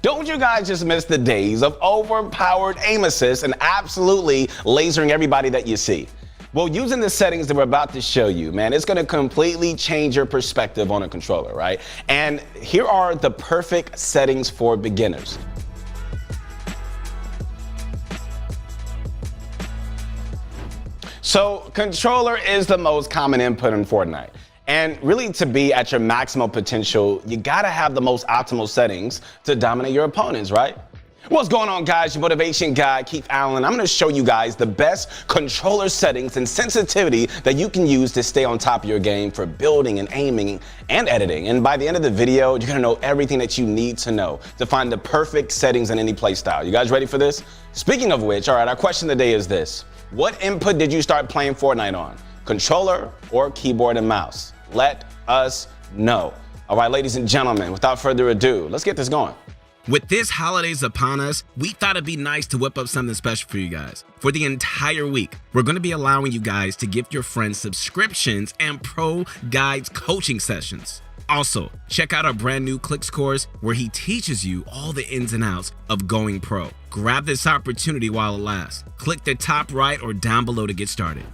Don't you guys just miss the days of overpowered aim assist and absolutely lasering everybody that you see? Well, using the settings that we're about to show you, man, it's gonna completely change your perspective on a controller, right? And here are the perfect settings for beginners. So, controller is the most common input in Fortnite. And really, to be at your maximal potential, you gotta have the most optimal settings to dominate your opponents, right? What's going on, guys? Your motivation guy, Keith Allen. I'm gonna show you guys the best controller settings and sensitivity that you can use to stay on top of your game for building and aiming and editing. And by the end of the video, you're gonna know everything that you need to know to find the perfect settings in any play style. You guys ready for this? Speaking of which, all right, our question today is this. What input did you start playing Fortnite on? Controller or keyboard and mouse? Let us know. All right, ladies and gentlemen, without further ado, let's get this going. With this holidays upon us, we thought it'd be nice to whip up something special for you guys. For the entire week, we're going to be allowing you guys to gift your friends subscriptions and pro guides coaching sessions. Also, check out our brand new Clicks course where he teaches you all the ins and outs of going pro. Grab this opportunity while it lasts. Click the top right or down below to get started.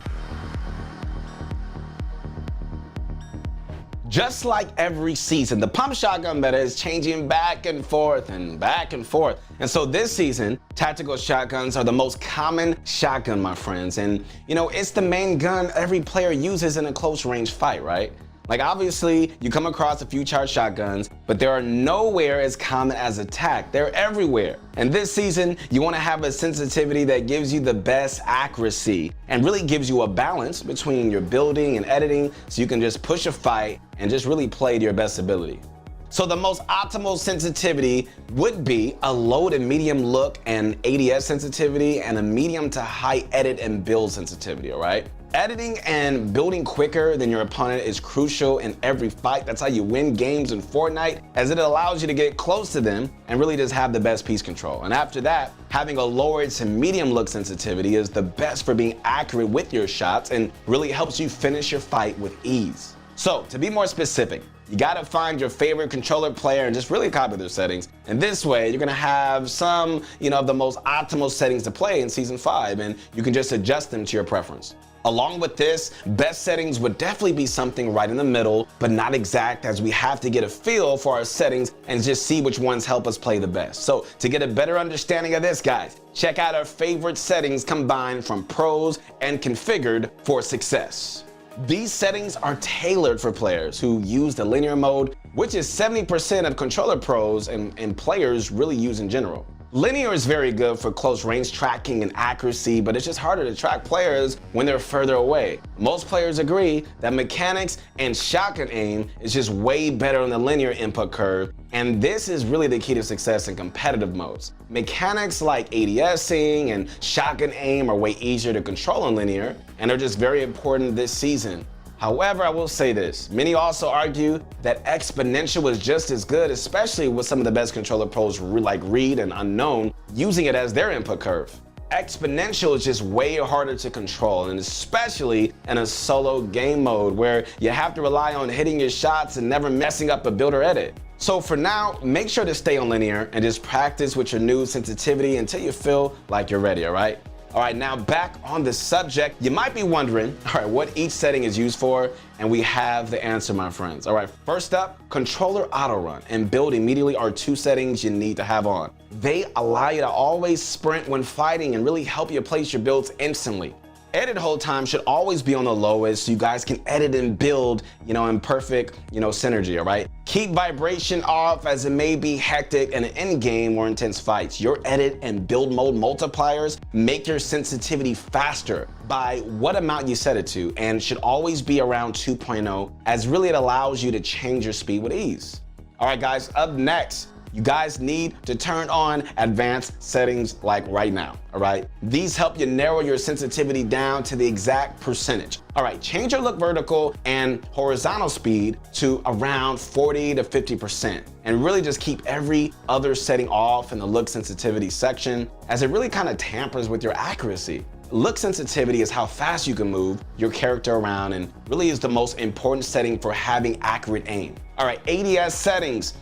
Just like every season, the pump shotgun meta is changing back and forth and back and forth. And so this season, tactical shotguns are the most common shotgun, my friends. And you know, it's the main gun every player uses in a close range fight, right? Like obviously, you come across a few charged shotguns, but they are nowhere as common as attack. They're everywhere. And this season, you want to have a sensitivity that gives you the best accuracy and really gives you a balance between your building and editing so you can just push a fight and just really play to your best ability. So the most optimal sensitivity would be a low to medium look and ADS sensitivity and a medium to high edit and build sensitivity, all right? Editing and building quicker than your opponent is crucial in every fight. That's how you win games in Fortnite, as it allows you to get close to them and really just have the best piece control. And after that, having a lower to medium look sensitivity is the best for being accurate with your shots and really helps you finish your fight with ease. So to be more specific, you gotta find your favorite controller player and just really copy their settings. And this way, you're gonna have some, of the most optimal settings to play in Season 5, and you can just adjust them to your preference. Along with this, best settings would definitely be something right in the middle, but not exact, as we have to get a feel for our settings and just see which ones help us play the best. So to get a better understanding of this, guys, check out our favorite settings combined from pros and configured for success. These settings are tailored for players who use the linear mode, which is 70% of controller pros and players really use in general. Linear is very good for close range tracking and accuracy, but it's just harder to track players when they're further away. Most players agree that mechanics and shotgun aim is just way better on the linear input curve, and this is really the key to success in competitive modes. Mechanics like ADSing and shotgun aim are way easier to control in linear, and are just very important this season. However, I will say this, many also argue that exponential was just as good, especially with some of the best controller pros like Reed and Unknown using it as their input curve. Exponential is just way harder to control, and especially in a solo game mode where you have to rely on hitting your shots and never messing up a build or edit. So for now, make sure to stay on linear and just practice with your new sensitivity until you feel like you're ready, all right? All right, now back on the subject, you might be wondering, all right, what each setting is used for, and we have the answer, my friends. All right, first up, controller auto run and build immediately are two settings you need to have on. They allow you to always sprint when fighting and really help you place your builds instantly. Edit hold time should always be on the lowest so you guys can edit and build, in perfect, synergy, all right? Keep vibration off, as it may be hectic in an in-game or intense fights. Your edit and build mode multipliers make your sensitivity faster by what amount you set it to, and should always be around 2.0, as really it allows you to change your speed with ease. All right, guys, up next, you guys need to turn on advanced settings like right now, all right? These help you narrow your sensitivity down to the exact percentage. All right, change your look vertical and horizontal speed to around 40 to 50%, and really just keep every other setting off in the look sensitivity section, as it really kind of tampers with your accuracy. Look sensitivity is how fast you can move your character around and really is the most important setting for having accurate aim. All right, ADS settings.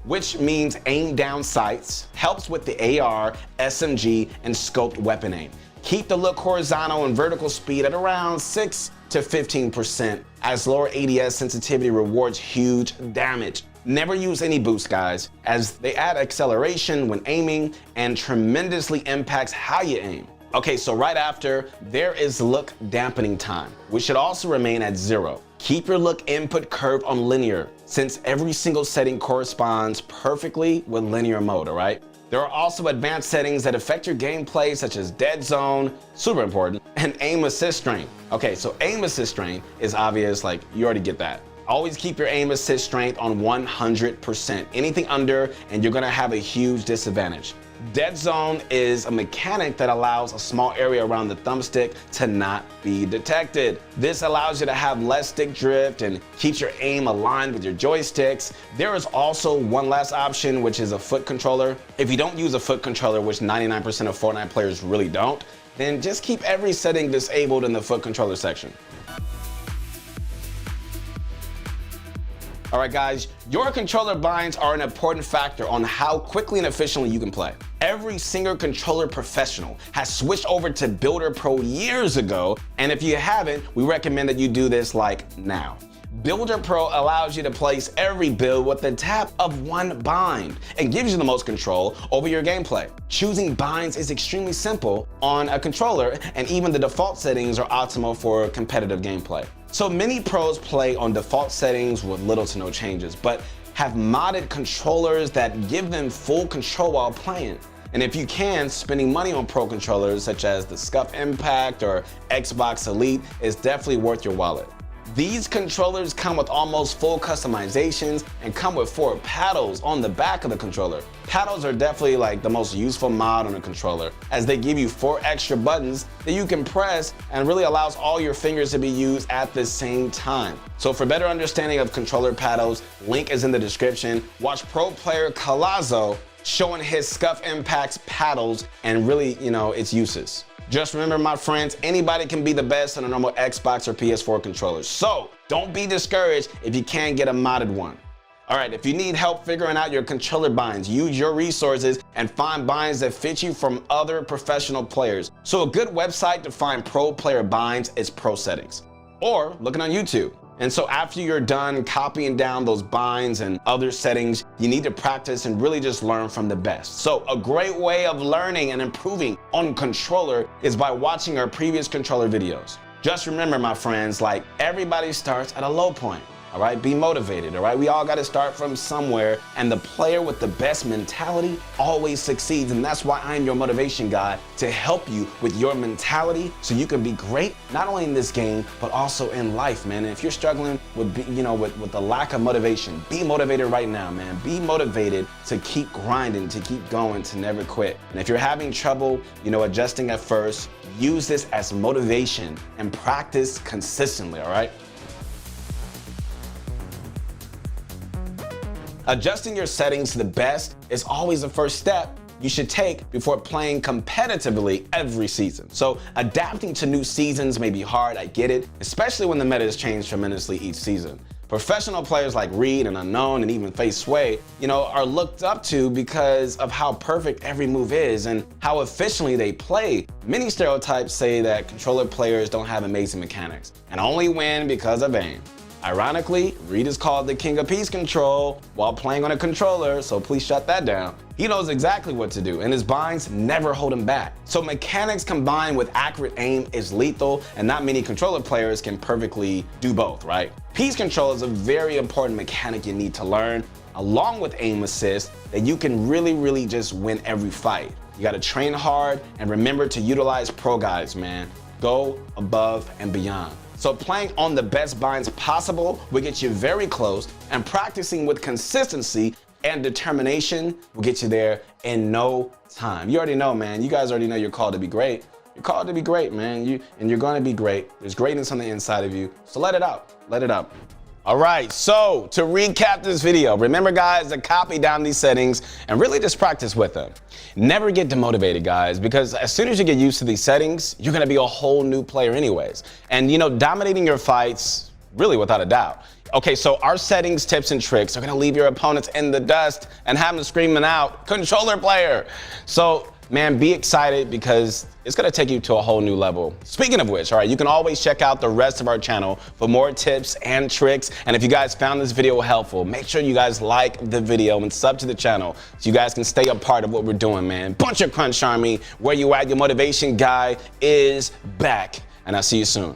which means aim down sights, helps with the AR, SMG, and scoped weapon aim. Keep the look horizontal and vertical speed at around 6 to 15%, as lower ADS sensitivity rewards huge damage. Never use any boost, guys, as they add acceleration when aiming and tremendously impacts how you aim. Okay, so right after, there is look dampening time, which should also remain at 0. Keep your look input curve on linear, since every single setting corresponds perfectly with linear mode, all right? There are also advanced settings that affect your gameplay, such as dead zone, super important, and aim assist strength. Okay, so aim assist strength is obvious, like you already get that. Always keep your aim assist strength on 100%. Anything under, and you're gonna have a huge disadvantage. Dead zone is a mechanic that allows a small area around the thumbstick to not be detected. This allows you to have less stick drift and keeps your aim aligned with your joysticks. There is also one last option, which is a foot controller. If you don't use a foot controller, which 99% of Fortnite players really don't, then just keep every setting disabled in the foot controller section. All right, guys, your controller binds are an important factor on how quickly and efficiently you can play. Every single controller professional has switched over to Builder Pro years ago, and if you haven't, we recommend that you do this like now. Builder Pro allows you to place every build with the tap of one bind and gives you the most control over your gameplay. Choosing binds is extremely simple on a controller, and even the default settings are optimal for competitive gameplay. So many pros play on default settings with little to no changes, but have modded controllers that give them full control while playing. And if you can, spending money on pro controllers such as the Scuff Impact or Xbox Elite is definitely worth your wallet. These controllers come with almost full customizations and come with 4 paddles on the back of the controller. Paddles are definitely like the most useful mod on a controller, as they give you 4 extra buttons that you can press and really allows all your fingers to be used at the same time. So for better understanding of controller paddles, link is in the description. Watch pro player Calazo showing his Scuff Impact's paddles and really, its uses. Just remember, my friends, anybody can be the best on a normal Xbox or PS4 controller. So don't be discouraged if you can't get a modded one. All right, if you need help figuring out your controller binds, use your resources and find binds that fit you from other professional players. So a good website to find pro player binds is Pro Settings, or looking on YouTube. And so after you're done copying down those binds and other settings, you need to practice and really just learn from the best. So a great way of learning and improving on controller is by watching our previous controller videos. Just remember, my friends, like everybody starts at a low point. All right, be motivated, all right? We all got to start from somewhere, and the player with the best mentality always succeeds, and that's why I'm your motivation guy, to help you with your mentality so you can be great, not only in this game, but also in life, man. And if you're struggling with, with the lack of motivation, be motivated right now, man. Be motivated to keep grinding, to keep going, to never quit. And if you're having trouble, adjusting at first, use this as motivation and practice consistently, all right? Adjusting your settings to the best is always the first step you should take before playing competitively every season. So adapting to new seasons may be hard, I get it, especially when the meta has changed tremendously each season. Professional players like Reed and Unknown and even Face Sway, are looked up to because of how perfect every move is and how efficiently they play. Many stereotypes say that controller players don't have amazing mechanics and only win because of aim. Ironically, Reed is called the king of piece control while playing on a controller, so please shut that down. He knows exactly what to do, and his binds never hold him back. So mechanics combined with accurate aim is lethal, and not many controller players can perfectly do both, right? Piece control is a very important mechanic you need to learn, along with aim assist, that you can really just win every fight. You gotta train hard and remember to utilize pro guides, man. Go above and beyond. So playing on the best binds possible will get you very close, and practicing with consistency and determination will get you there in no time. You already know, man. You guys already know you're called to be great. You're called to be great, man. You're gonna be great. There's greatness on the inside of you. So let it out. Let it out. All right, so to recap this video, remember, guys, to copy down these settings and really just practice with them. Never get demotivated, guys, because as soon as you get used to these settings, you're gonna be a whole new player anyways. And dominating your fights, really without a doubt. Okay, so our settings, tips, and tricks are gonna leave your opponents in the dust and have them screaming out, controller player. So, man, be excited because it's gonna take you to a whole new level. Speaking of which, all right, you can always check out the rest of our channel for more tips and tricks. And if you guys found this video helpful, make sure you guys like the video and sub to the channel so you guys can stay a part of what we're doing, man. Bunch of Crunch Army, where you at? Your motivation guy is back. And I'll see you soon.